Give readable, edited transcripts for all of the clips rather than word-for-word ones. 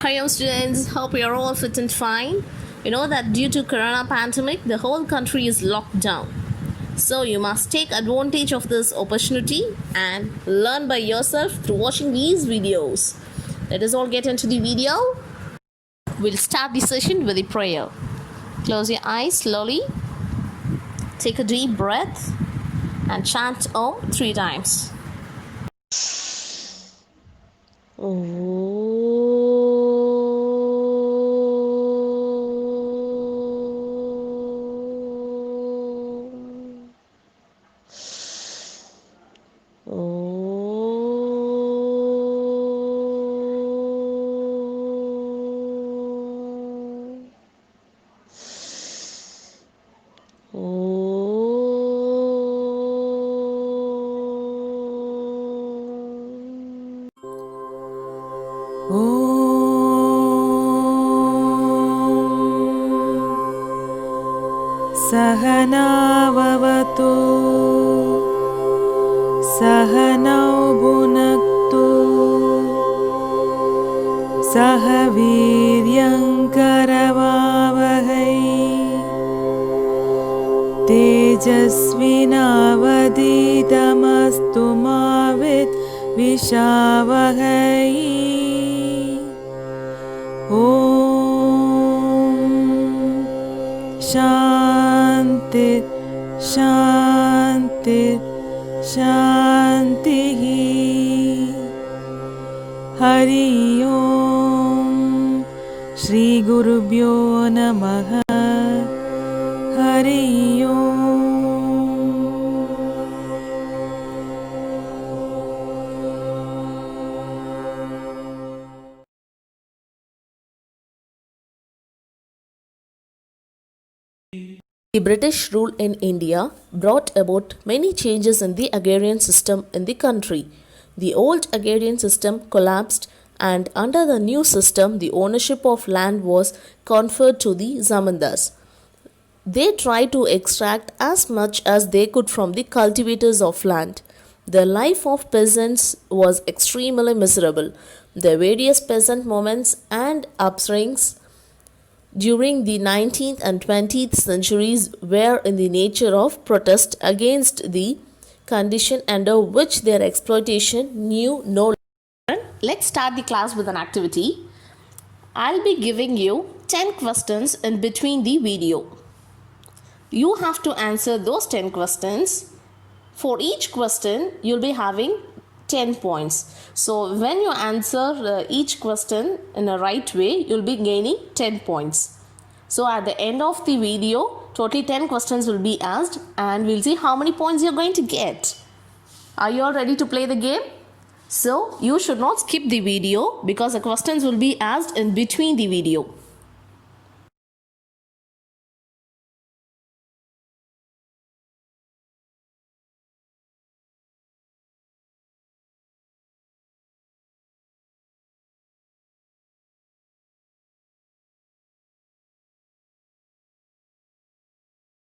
Hi, young students. Hope you're all fit and fine. You know that due to corona pandemic, the whole country is locked down. So you must take advantage of this opportunity and learn by yourself through watching these videos. Let us all get into the video. We'll start the session with a prayer. Close your eyes slowly. Take a deep breath and chant Om 3 times. सहनाववतु सहनौ भुनक्तु सह वीर्यङ्करवावहै तेजस्विनावधीतमस्तु मा विद्विषावहै ॐ शान्ति शान्ति शान्तिः हरि ओम श्रीगुरुभ्यो नमः हरि ओम। The British rule in India brought about many changes in the agrarian system in the country. The old agrarian system collapsed, and under the new system, the ownership of land was conferred to the zamindars. They tried to extract as much as they could from the cultivators of land. The life of peasants was extremely miserable. The various peasant movements and uprisings during the 19th and 20th centuries were in the nature of protest against the condition under which their exploitation knew no limit. Let's start the class with an activity. I'll be giving you 10 questions in between the video. You have to answer those 10 questions. For each question, you'll be having 10 points. So when you answer each question in a right way, you'll be gaining 10 points. So at the end of the video, totally 10 questions will be asked and we'll see how many points you're going to get. Are you all ready to play the game? So you should not skip the video because the questions will be asked in between the video.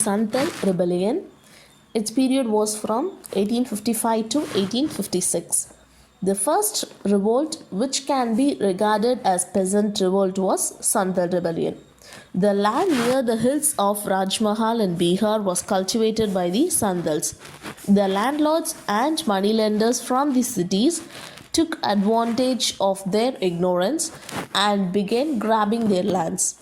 Santhal Rebellion. Its period was from 1855 to 1856. The first revolt, which can be regarded as peasant revolt, was Santhal Rebellion. The land near the hills of Rajmahal in Bihar was cultivated by the Sandals. The landlords and moneylenders from the cities took advantage of their ignorance and began grabbing their lands.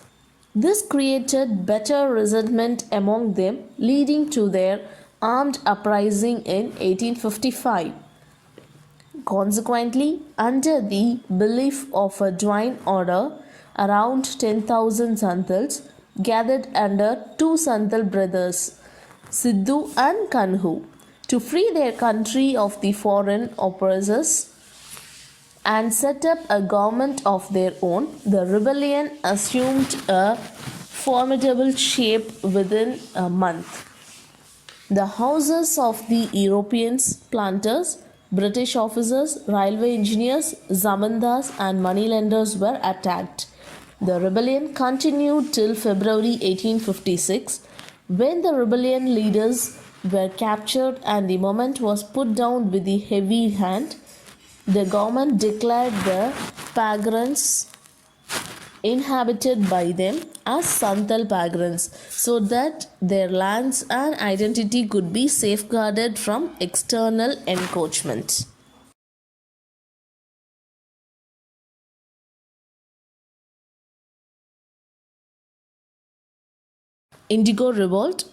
This created bitter resentment among them, leading to their armed uprising in 1855. Consequently, under the belief of a divine order, around 10,000 Santals gathered under two Santal brothers, Sidhu and Kanhu, to free their country of the foreign oppressors and set up a government of their own. The rebellion assumed a formidable shape within a month. The houses of the Europeans, planters, British officers, railway engineers, zamindars, and moneylenders were attacked. The rebellion continued till February 1856, when the rebellion leaders were captured and the movement was put down with a heavy hand. The government declared the pagans inhabited by them as Santal Pagrants so that their lands and identity could be safeguarded from external encroachment. Indigo Revolt,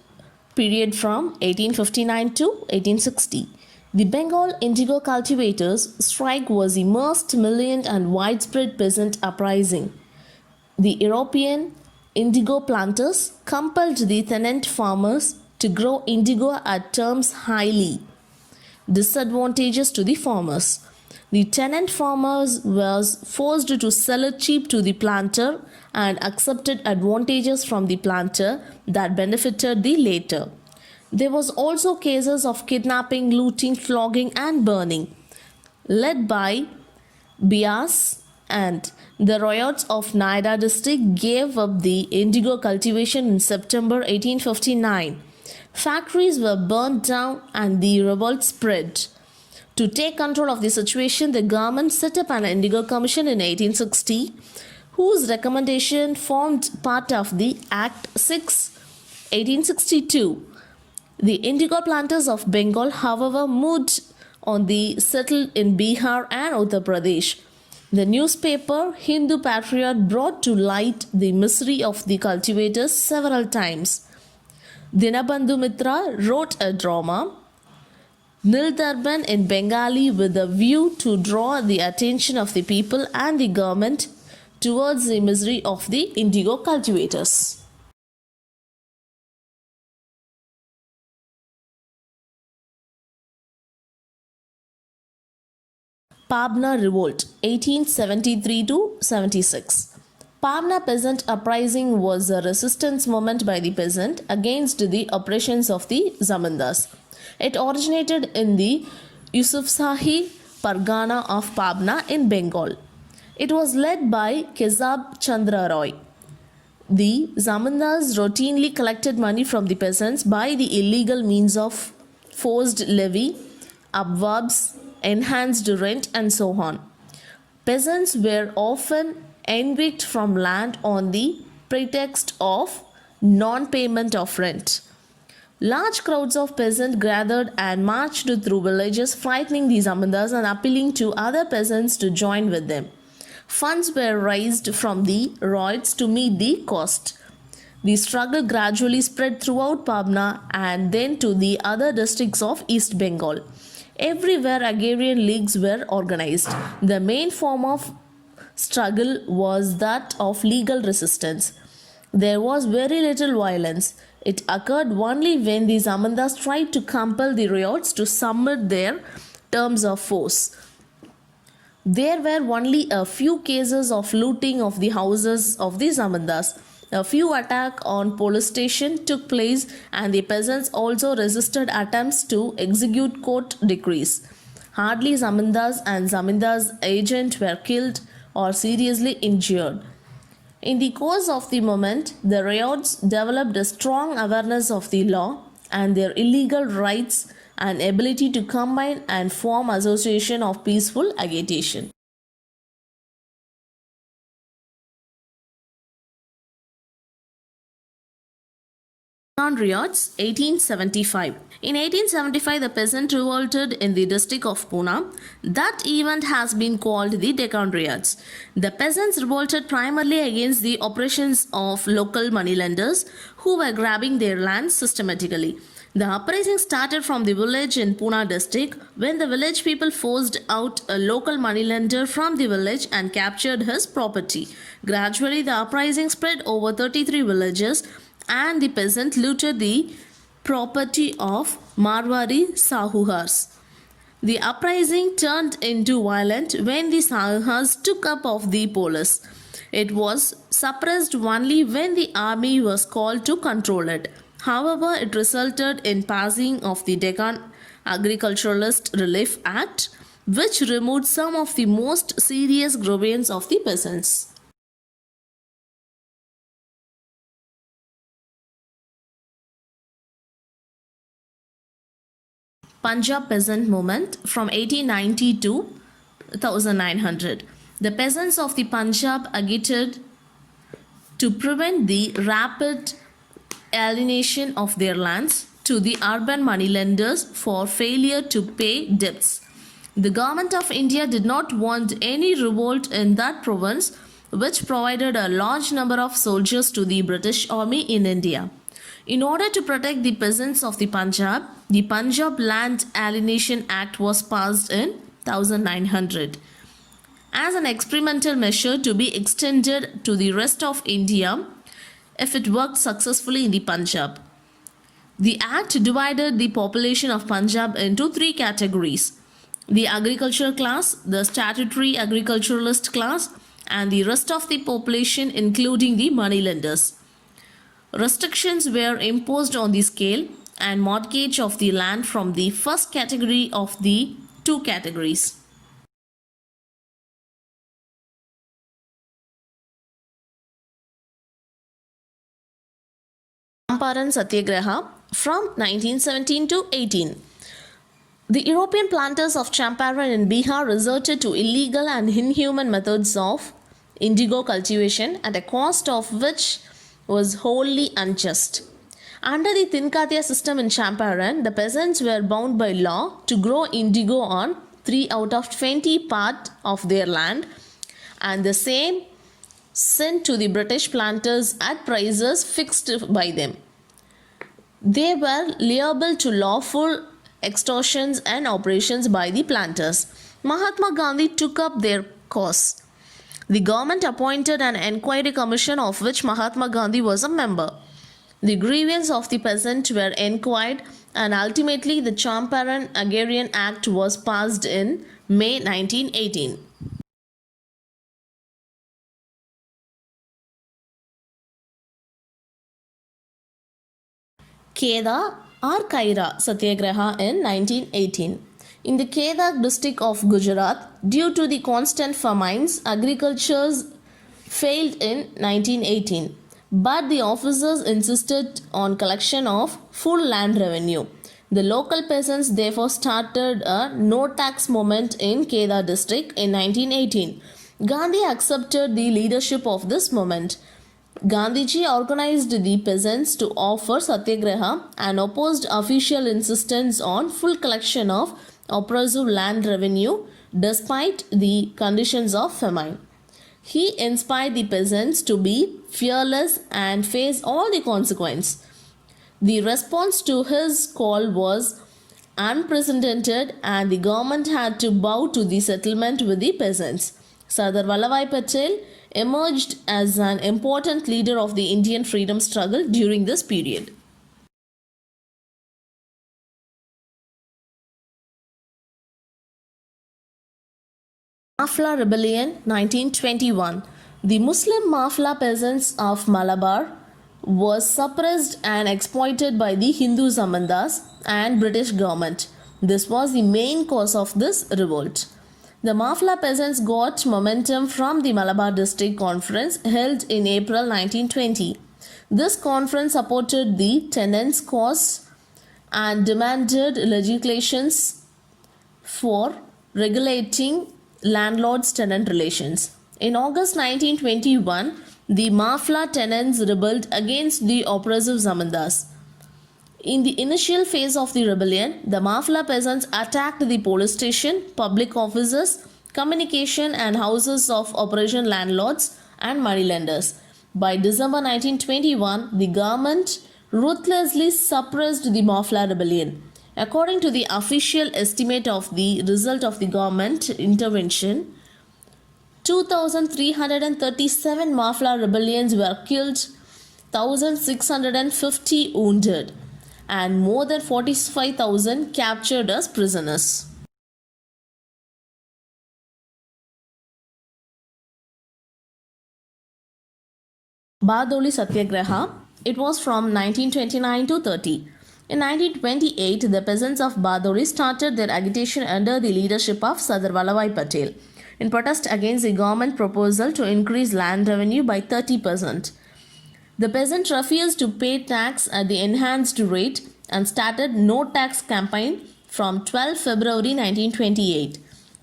period from 1859 to 1860. The Bengal indigo cultivators' strike was a most militant and widespread peasant uprising. The European indigo planters compelled the tenant farmers to grow indigo at terms highly disadvantageous to the farmers. The tenant farmers was forced to sell it cheap to the planter and accepted advantages from the planter that benefited the latter. There was also cases of kidnapping, looting, flogging and burning. Led by Bias and the riots of Noida district gave up the indigo cultivation in September 1859. Factories were burnt down and the revolt spread. To take control of the situation, the government set up an indigo commission in 1860, whose recommendation formed part of the Act 6, 1862. The indigo planters of Bengal, however, moved on the settled in Bihar and Uttar Pradesh. The newspaper Hindu Patriot brought to light the misery of the cultivators several times. Dinabandhu Mitra wrote a drama, Nil Darban, in Bengali with a view to draw the attention of the people and the government towards the misery of the indigo cultivators. Pabna Revolt, 1873 to 76. Pabna peasant uprising was a resistance movement by the peasant against the oppressions of the Zamindars. It originated in the Yusufzai Pargana of Pabna in Bengal. It was led by Kezab Chandra Roy. The Zamindars routinely collected money from the peasants by the illegal means of forced levy, abwabs, enhanced rent, and so on. Peasants were often evicted from land on the pretext of non-payment of rent. Large crowds of peasants gathered and marched through villages, frightening the zamindars and appealing to other peasants to join with them. Funds were raised from the roids to meet the cost. The struggle gradually spread throughout Pabna and then to the other districts of East Bengal. Everywhere agrarian leagues were organized. The main form of struggle was that of legal resistance. There was very little violence. It occurred only when the Zamindars tried to compel the riots to submit their terms of force. There were only a few cases of looting of the houses of the Zamindars. A few attacks on police station took place and the peasants also resisted attempts to execute court decrees. Hardly Zamindars and Zamindars' agents were killed or seriously injured. In the course of the movement, the riots developed a strong awareness of the law and their illegal rights and ability to combine and form association of peaceful agitation. On riots, 1875. In 1875, the peasant revolted in the district of Pune. That event has been called the Deccan Riots. The peasants revolted primarily against the oppressions of local moneylenders who were grabbing their lands systematically. The uprising started from the village in Pune district when the village people forced out a local moneylender from the village and captured his property. Gradually, the uprising spread over 33 villages and the peasant looted the property of Marwari Sahuhars. The uprising turned into violent when the Sahuhars took up of the police. It was suppressed only when the army was called to control it. However, it resulted in passing of the Deccan Agriculturalist Relief Act, which removed some of the most serious grievances of the peasants. Punjab peasant movement from 1890 to 1900. The peasants of the Punjab agitated to prevent the rapid alienation of their lands to the urban moneylenders for failure to pay debts. The government of India did not want any revolt in that province, which provided a large number of soldiers to the British Army in India. In order to protect the peasants of the Punjab Land Alienation Act was passed in 1900 as an experimental measure to be extended to the rest of India if it worked successfully in the Punjab. The act divided the population of Punjab into three categories: the agricultural class, the statutory agriculturalist class, and the rest of the population, including the moneylenders. Restrictions were imposed on the scale and mortgage of the land from the first category of the two categories. Champaran Satyagraha from 1917 to 18. The European planters of Champaran in Bihar resorted to illegal and inhuman methods of indigo cultivation at a cost of which was wholly unjust. Under the Tinkatia system in Champaran, the peasants were bound by law to grow indigo on 3 out of 20 part of their land, and the same sent to the British planters at prices fixed by them. They were liable to lawful extortions and operations by the planters. Mahatma Gandhi took up their cause. The government appointed an enquiry commission of which Mahatma Gandhi was a member. The grievances of the peasant were enquired, and ultimately the Champaran Agrarian Act was passed in May 1918. Kheda or Kaira Satyagraha in 1918. In the Kheda district of Gujarat, due to the constant famines, agriculture failed in 1918. But the officers insisted on collection of full land revenue. The local peasants therefore started a no tax movement in Kheda district in 1918. Gandhi accepted the leadership of this movement. Gandhiji organized the peasants to offer satyagraha and opposed official insistence on full collection of oppressive land revenue despite the conditions of famine. He inspired the peasants to be fearless and face all the consequences. The response to his call was unprecedented, and the government had to bow to the settlement with the peasants. Sardar Vallabhbhai Patel emerged as an important leader of the Indian freedom struggle during this period. Mafla Rebellion 1921. The Muslim Mafla peasants of Malabar was suppressed and exploited by the Hindu Zamandas and British government. This was the main cause of this revolt. The Mafla peasants got momentum from the Malabar District Conference held in April 1920. This conference supported the tenants' cause and demanded legislations for regulating landlords-tenant relations. In August 1921, the Mafla tenants rebelled against the oppressive Zamandas. In the initial phase of the rebellion, the Mafla peasants attacked the police station, public offices, communication and houses of oppression landlords and moneylenders. By December 1921, the government ruthlessly suppressed the Mafla rebellion. According to the official estimate of the result of the government intervention, 2,337 Mafla rebellions were killed, 1,650 wounded, and more than 45,000 captured as prisoners. Bardoli Satyagraha. It was from 1929 to 30. In 1928, the peasants of Bardoli started their agitation under the leadership of Sardar Vallabhbhai Patel in protest against the government proposal to increase land revenue by 30%. The peasants refused to pay tax at the enhanced rate and started no tax campaign from 12 February 1928.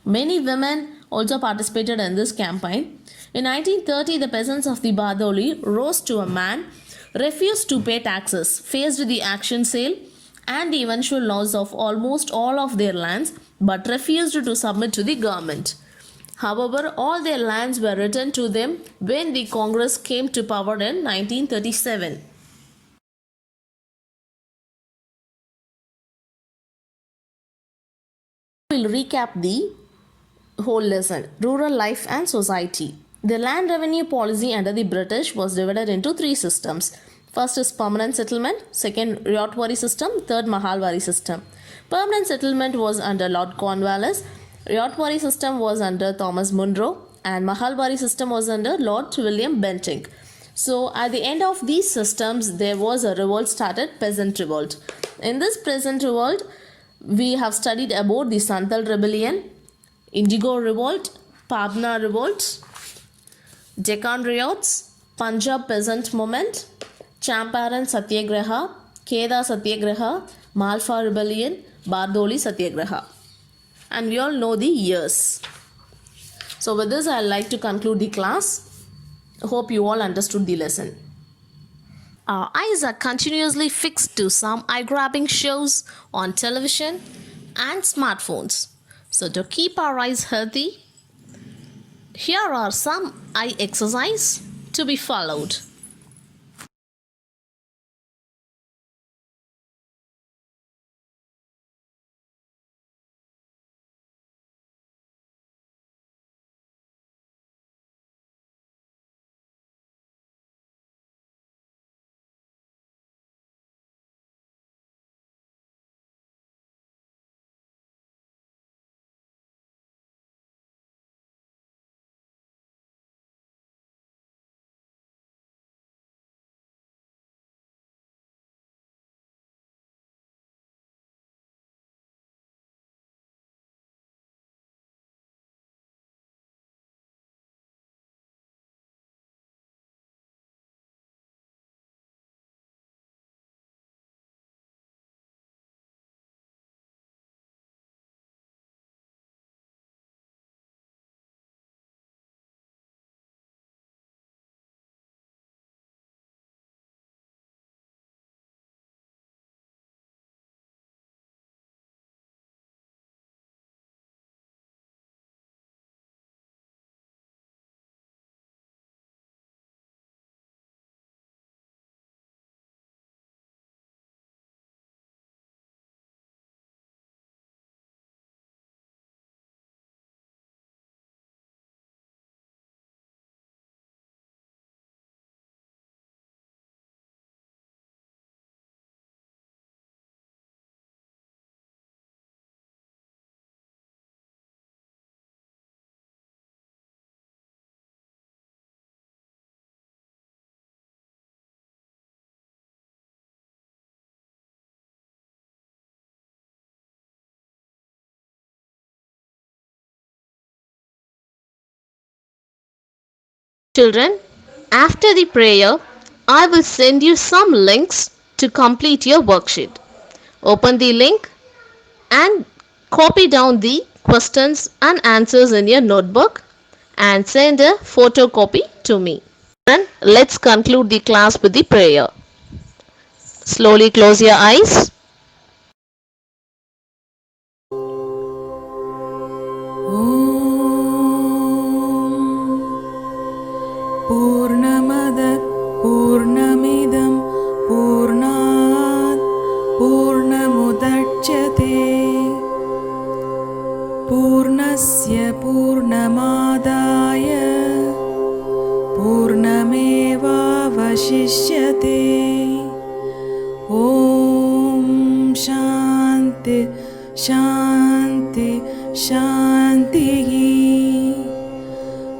Many women also participated in this campaign. In 1930, the peasants of the Badoli rose to a man, refused to pay taxes, faced the action sale and the eventual loss of almost all of their lands, but refused to submit to the government. However, all their lands were returned to them when the Congress came to power in 1937. We'll recap the whole lesson. Rural life and society. The land revenue policy under the British was divided into three systems. First is permanent settlement, second Ryotwari system, third Mahalwari system. Permanent settlement was under Lord Cornwallis, Ryotwari system was under Thomas Munro, and Mahalwari system was under Lord William Bentinck. So at the end of these systems, there was a revolt started, peasant revolt. In this peasant revolt, we have studied about the Santhal rebellion, Indigo revolt, Pabna revolt, Deccan riots, Punjab peasant movement, Champaran Satyagraha, Kheda Satyagraha, Malwa rebellion, Bardoli Satyagraha. And we all know the years. So with this, I'd like to conclude the class. Hope you all understood the lesson. Our eyes are continuously fixed to some eye-grabbing shows on television and smartphones. So to keep our eyes healthy, here are some eye exercise to be followed. Children, after the prayer, I will send you some links to complete your worksheet. Open the link and copy down the questions and answers in your notebook and send a photocopy to me. Then let's conclude the class with the prayer. Slowly close your eyes. पूर्णमद पूर्णमिदं पूर्णात् पूर्णमुदच्यते पूर्णस्य पूर्णमादाय पूर्णमेवावशिष्यते ॐ शान्ति शान्ति शान्तिः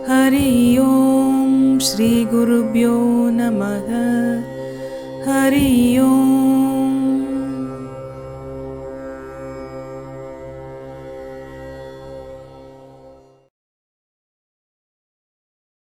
हरि ओम श्री गुरुभ्यो नमः हरि ओम